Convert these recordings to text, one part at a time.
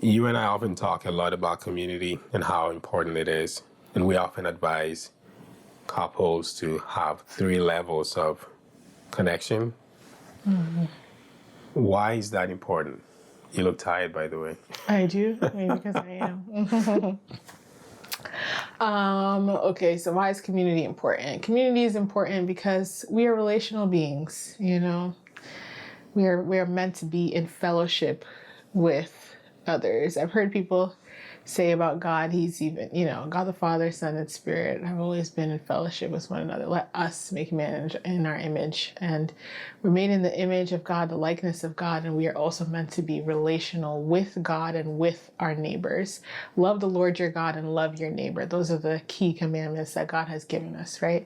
You and I often talk a lot about community and how important it is. And we often advise couples to have 3 levels of connection. Why is that important? You look tired, by the way. I do, maybe because I am. Okay, so why is community important? Community is important because we are relational beings, you know. We are meant to be in fellowship with others. I've heard people say about God, he's even, God the Father, Son, and Spirit have always been in fellowship with one another. Let us make man in our image. And we're made in the image of God, the likeness of God, and we are also meant to be relational with God and with our neighbors. Love the Lord your God and love your neighbor. Those are the key commandments that God has given us, right?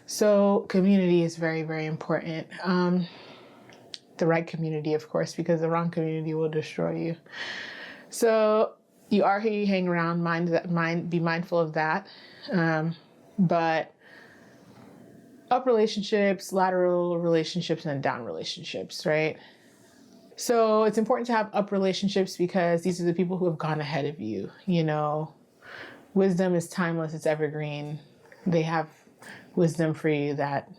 So community is very, very important. The right community, of course, because the wrong community will destroy you. So you are who you hang around. Be mindful of that. But up relationships, lateral relationships, and down relationships, right? So it's important to have up relationships because these are the people who have gone ahead of you. You know, wisdom is timeless. It's evergreen. They have wisdom for you that,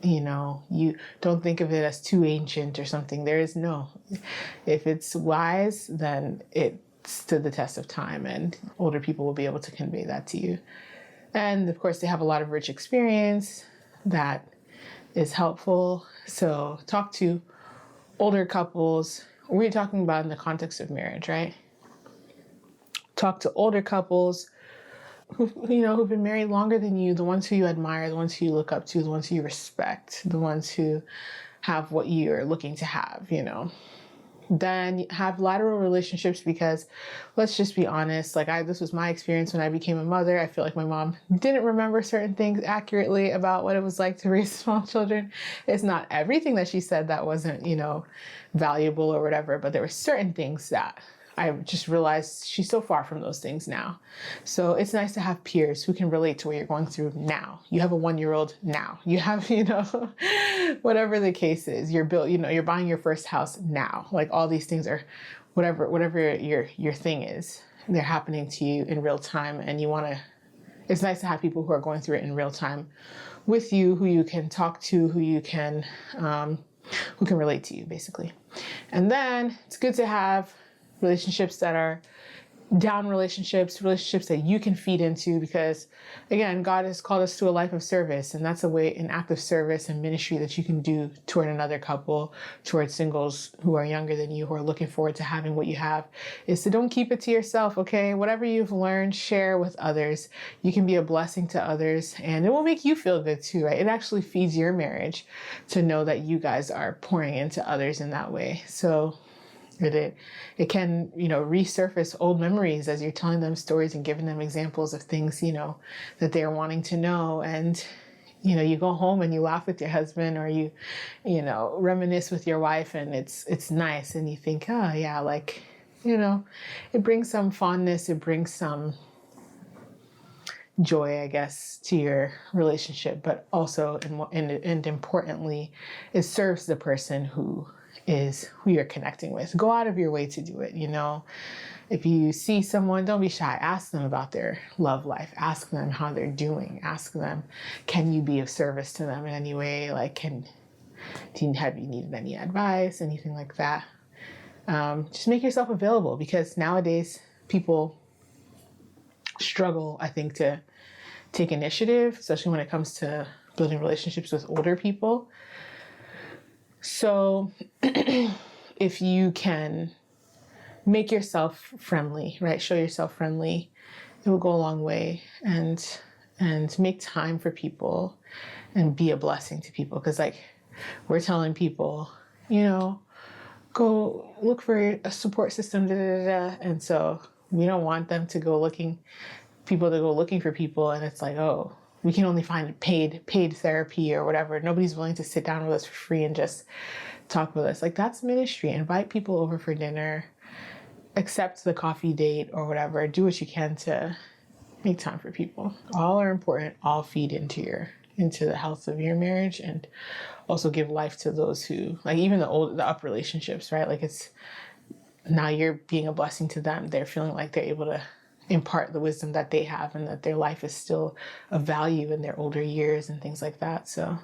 you don't think of it as too ancient or something. There is no. If it's wise, then it stood the test of time, and older people will be able to convey that to you. And of course, they have a lot of rich experience that is helpful. So talk to older couples. We're talking about in the context of marriage, right? Talk to older couples who've been married longer than you, the ones who you admire, the ones who you look up to, the ones who you respect, the ones who have what you're looking to have, Then have lateral relationships because let's just be honest, this was my experience when I became a mother. I feel like my mom didn't remember certain things accurately about what it was like to raise small children. It's not everything that she said that wasn't, valuable or whatever, but there were certain things that I just realized she's so far from those things now. So it's nice to have peers who can relate to what you're going through now. You have a 1-year-old now. You have, whatever the case is, you're buying your first house now. Like all these things are whatever your thing is, they're happening to you in real time. And it's nice to have people who are going through it in real time with you, who you can talk to, who can relate to you basically. And then it's good to have relationships that are down relationships that you can feed into because, again, God has called us to a life of service, and that's an act of service and ministry that you can do toward another couple, toward singles who are younger than you, who are looking forward to having what you have, is to don't keep it to yourself, okay? Whatever you've learned, share with others. You can be a blessing to others, and it will make you feel good too, right? It actually feeds your marriage to know that you guys are pouring into others in that way. So it can, resurface old memories as you're telling them stories and giving them examples of things, that they're wanting to know. And, you go home and you laugh with your husband or you reminisce with your wife and it's nice. And you think, oh yeah, it brings some fondness. It brings some joy, I guess, to your relationship, but also, and importantly, it serves the person who you're connecting with. Go out of your way to do it. If you see someone, don't be shy. Ask them about their love life. Ask them how they're doing. Ask them, can you be of service to them in any way? Have you needed any advice, anything like that? Just make yourself available because nowadays people struggle, I think, to take initiative, especially when it comes to building relationships with older people. So if you can make yourself friendly, right? Show yourself friendly, it will go a long way, and make time for people and be a blessing to people. Because we're telling people, go look for a support system, and so we don't want them to go looking for people, and it's like, oh, we can only find paid therapy or whatever. Nobody's willing to sit down with us for free and just talk with us. That's ministry. Invite people over for dinner, accept the coffee date or whatever. Do what you can to make time for people. All are important. All feed into the health of your marriage, and also give life to those who, even the up relationships, right? now you're being a blessing to them. They're feeling like they're able to impart the wisdom that they have and that their life is still of value in their older years and things like that. So